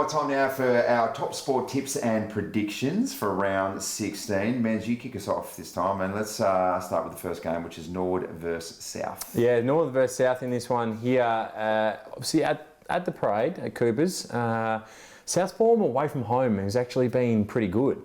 Right, time now for our top sport tips and predictions for round 16. Menz, you kick us off this time, and let's start with the first game, which is Nord versus South. Yeah, North versus South in this one here. Obviously at the parade at Cooper's. South's form away from home has actually been pretty good.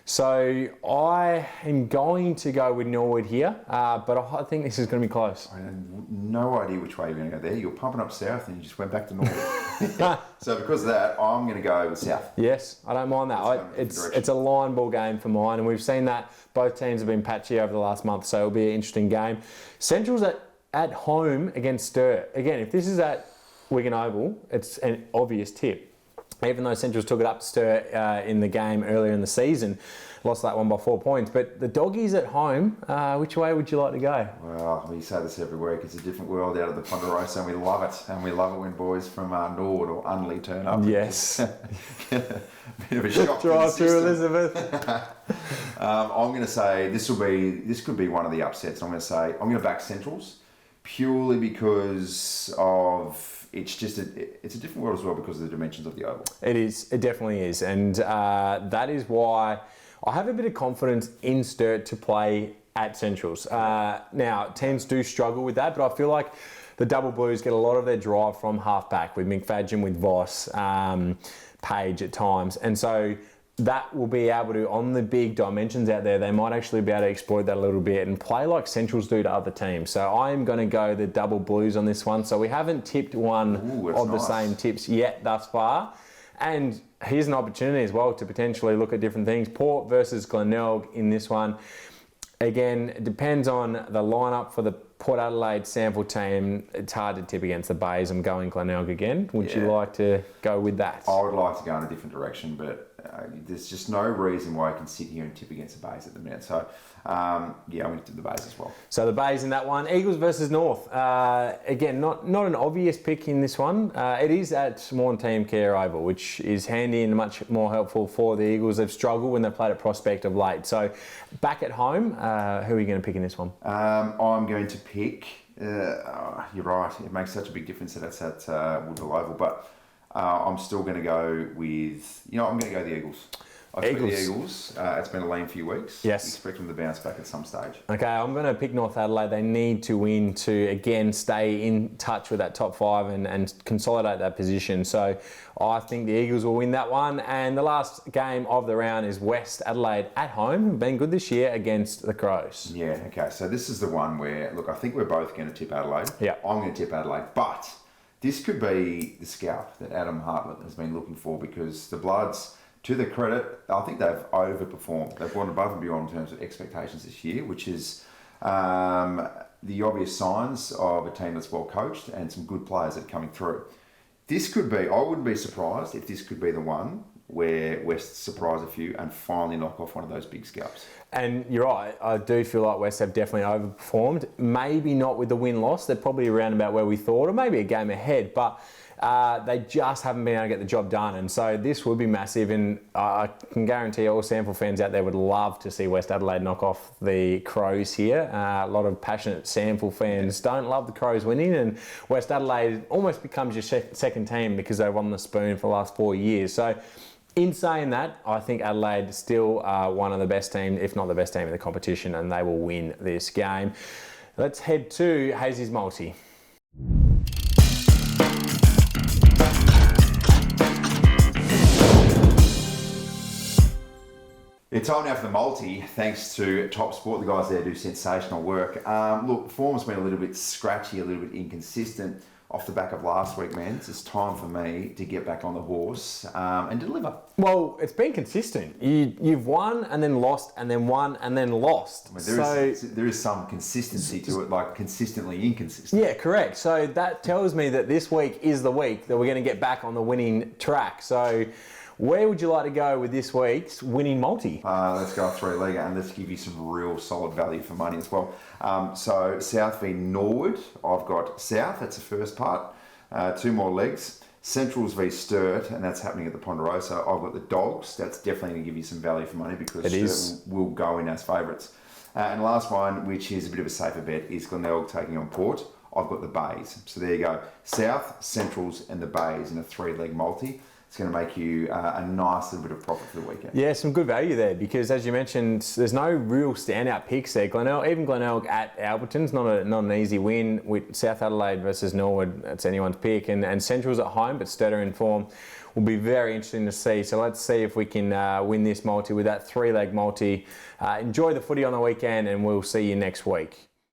So I am going to go with Norwood here, but I think this is going to be close. I have no idea which way you're going to go there. You're pumping up South and you just went back to Norwood. So because of that, I'm going to go with South. Yes, I don't mind that. It's a line ball game for mine, and we've seen that both teams have been patchy over the last month, so it'll be an interesting game. Central's at home against Sturt. Again, if this is at Wigan Oval, it's an obvious tip. Even though Centrals took it up to Stir in the game earlier in the season, lost that one by 4 points. But the doggies at home, which way would you like to go? Well, we say this every week. It's a different world out of the Ponderosa, and we love it. And we love it when boys from Nord or Unley turn up. Yes. Bit of a shock. Drive through Elizabeth. I'm going to say this could be one of the upsets. I'm going to back Centrals purely because of. It's a different world as well because of the dimensions of the oval. It is. It definitely is. And that is why I have a bit of confidence in Sturt to play at Centrals. Now, teams do struggle with that, but I feel like the Double Blues get a lot of their drive from half-back with McFadgen, with Voss, Page at times. And so that will be able to, on the big dimensions out there, they might actually be able to exploit that a little bit and play like Centrals do to other teams. So I'm going to go the Double Blues on this one. So we haven't tipped one of the same tips yet thus far. And here's an opportunity as well to potentially look at different things. Port versus Glenelg in this one. Again, it depends on the lineup for the Port Adelaide SANFL team. It's hard to tip against the Bays. I'm going Glenelg again. Would you like to go with that? I would like to go in a different direction, but there's just no reason why I can sit here and tip against the Bays at the minute. So, I'm going to tip the Bays as well. So the Bays in that one. Eagles versus North. Again, not an obvious pick in this one. It is at Morn Team Care Oval, which is handy and much more helpful for the Eagles. They've struggled when they've played at Prospect of late. So back at home, who are you going to pick in this one? I'm going to pick... you're right. It makes such a big difference that that's at Woodville Oval, but... I'm still going to go with, I'm going to go the Eagles. I pick the Eagles. It's been a lean few weeks. Yes. Expect them to bounce back at some stage. Okay, I'm going to pick North Adelaide. They need to win to, again, stay in touch with that top five and consolidate that position. So I think the Eagles will win that one. And the last game of the round is West Adelaide at home. Been good this year against the Crows. Yeah, okay. So this is the one where, look, I think we're both going to tip Adelaide. Yeah. I'm going to tip Adelaide, but... this could be the scalp that Adam Hartlett has been looking for because the Bloods, to their credit, I think they've overperformed. They've gone above and beyond in terms of expectations this year, which is the obvious signs of a team that's well coached and some good players that are coming through. This could be, I wouldn't be surprised if this could be the one where West surprise a few and finally knock off one of those big scalps. And you're right, I do feel like West have definitely overperformed. Maybe not with the win-loss, they're probably around about where we thought, or maybe a game ahead, but they just haven't been able to get the job done. And so this would be massive, and I can guarantee all SANFL fans out there would love to see West Adelaide knock off the Crows here. A lot of passionate SANFL fans don't love the Crows winning, and West Adelaide almost becomes your second team because they've won the spoon for the last 4 years. So in saying that, I think Adelaide still are one of the best teams, if not the best team in the competition, and they will win this game. Let's head to Hazy's Multi. It's time now for the multi, thanks to Top Sport. The guys there do sensational work. Look, form's been a little bit scratchy, a little bit inconsistent off the back of last week, man. It's time for me to get back on the horse and deliver. Well, it's been consistent. You've won and then lost and then won and then lost. I mean, there is some consistency to it, like consistently inconsistent. Yeah, correct. So that tells me that this week is the week that we're going to get back on the winning track. So where would you like to go with this week's winning multi? Let's go three-legger and let's give you some real solid value for money as well. So South v Norwood, I've got South, that's the first part. 2 more legs. Centrals v Sturt, and that's happening at the Ponderosa. I've got the Dogs, that's definitely going to give you some value for money because Sturt will go in as favourites. And the last one, which is a bit of a safer bet, is Glenelg taking on Port. I've got the Bays. So there you go. South, Centrals and the Bays in a 3-leg multi. it's going to make you a nice little bit of profit for the weekend. Yeah, some good value there because, as you mentioned, there's no real standout picks there. Even Glenelg at Alberton's not an easy win. With South Adelaide versus Norwood, that's anyone's pick. And Central's at home, but Stetter in form will be very interesting to see. So let's see if we can win this multi with that 3-leg multi. Enjoy the footy on the weekend, and we'll see you next week.